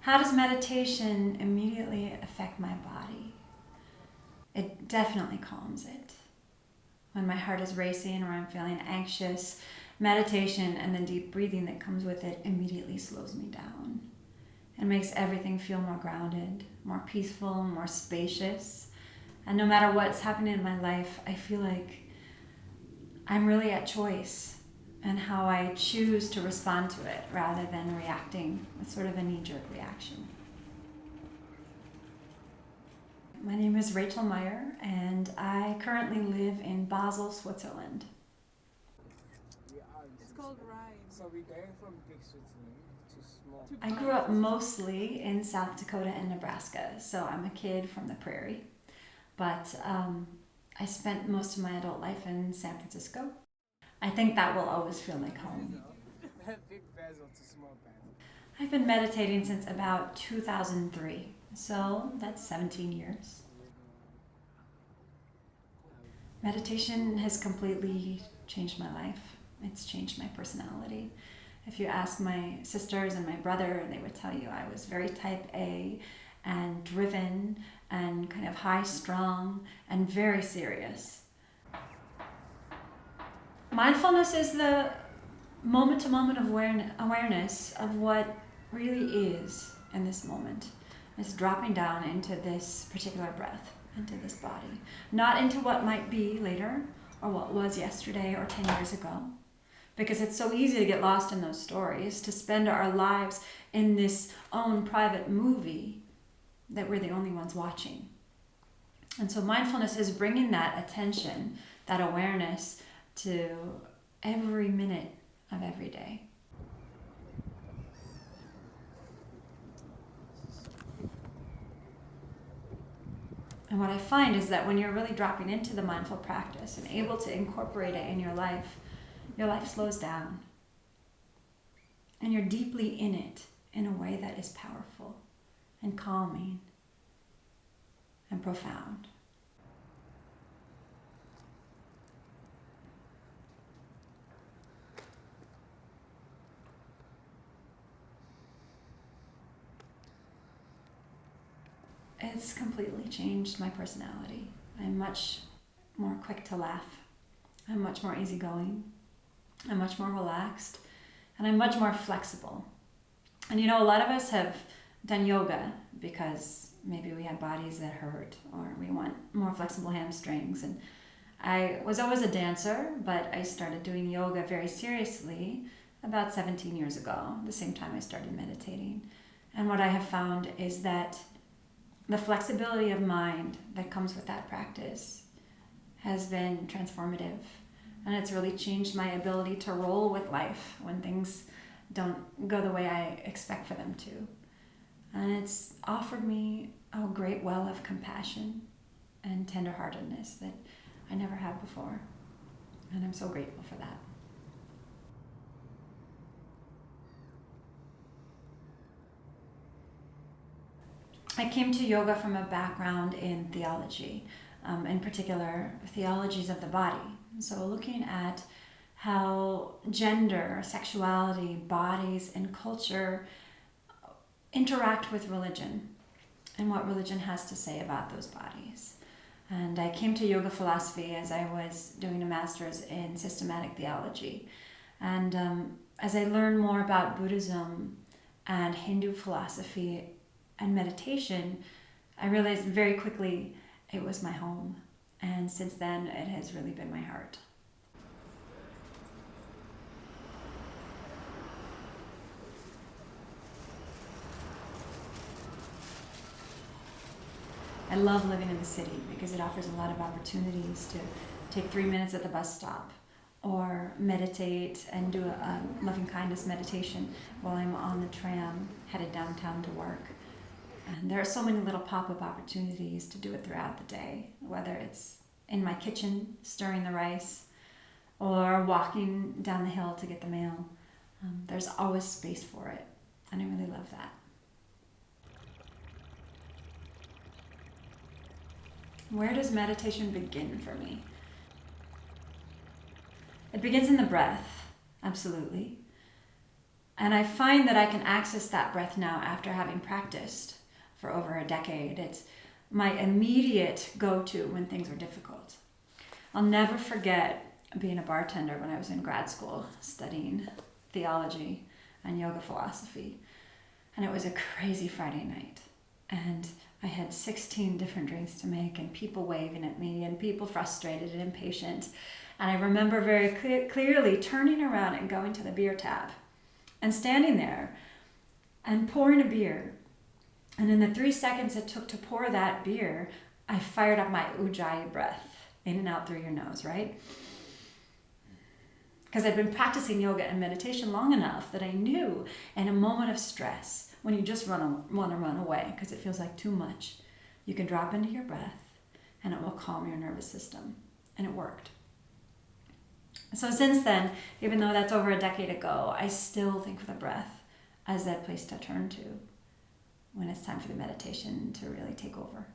How does meditation immediately affect my body? It definitely calms it. When my heart is racing or I'm feeling anxious, meditation and the deep breathing that comes with it immediately slows me down. It makes everything feel more grounded, more peaceful, more spacious. And no matter what's happening in my life, I feel like I'm really at choice and how I choose to respond to it rather than reacting with sort of a knee-jerk reaction. My name is Rachel Meyer, and I currently live in Basel, Switzerland. It's called Rhine. So we're going from big Switzerland to small. I grew up mostly in South Dakota and Nebraska, so I'm a kid from the prairie. But I spent most of my adult life in San Francisco. I think that will always feel like home. Big bezel to small bezel. I've been meditating since about 2003, so that's 17 years. Meditation has completely changed my life. It's changed my personality. If you ask my sisters and my brother, they would tell you I was very type A and driven and kind of high-strung and very serious. Mindfulness is the moment-to-moment awareness of what really is in this moment. It's dropping down into this particular breath, into this body, not into what might be later or what was yesterday or 10 years ago. Because it's so easy to get lost in those stories, to spend our lives in this own private movie that we're the only ones watching. And so mindfulness is bringing that attention, that awareness to every minute of every day. And what I find is that when you're really dropping into the mindful practice and able to incorporate it in your life slows down. And you're deeply in it in a way that is powerful and calming and profound. It's completely changed my personality. I'm much more quick to laugh. I'm much more easygoing. I'm much more relaxed. And I'm much more flexible. And you know, a lot of us have done yoga because maybe we have bodies that hurt or we want more flexible hamstrings. And I was always a dancer, but I started doing yoga very seriously about 17 years ago, the same time I started meditating. And what I have found is that the flexibility of mind that comes with that practice has been transformative. And it's really changed my ability to roll with life when things don't go the way I expect for them to. And it's offered me a great well of compassion and tenderheartedness that I never had before. And I'm so grateful for that. I came to yoga from a background in theology, in particular theologies of the body. So looking at how gender, sexuality, bodies, and culture interact with religion and what religion has to say about those bodies. And I came to yoga philosophy as I was doing a master's in systematic theology. And as I learned more about Buddhism and Hindu philosophy and meditation, I realized very quickly it was my home. And since then, it has really been my heart. I love living in the city because it offers a lot of opportunities to take 3 minutes at the bus stop or meditate and do a loving kindness meditation while I'm on the tram headed downtown to work. And there are so many little pop-up opportunities to do it throughout the day, whether it's in my kitchen stirring the rice or walking down the hill to get the mail. There's always space for it, and I really love that. Where does meditation begin for me? It begins in the breath, absolutely. And I find that I can access that breath now after having practiced for over a decade. It's my immediate go-to when things are difficult. I'll never forget being a bartender when I was in grad school studying theology and yoga philosophy. And it was a crazy Friday night. And I had 16 different drinks to make and people waving at me and people frustrated and impatient. And I remember very clearly turning around and going to the beer tap and standing there and pouring a beer. And in the 3 seconds it took to pour that beer, I fired up my Ujjayi breath, in and out through your nose, right? Because I'd been practicing yoga and meditation long enough that I knew in a moment of stress, when you just want to run away because it feels like too much, you can drop into your breath and it will calm your nervous system. And it worked. So since then, even though that's over a decade ago, I still think of the breath as that place to turn to when it's time for the meditation to really take over.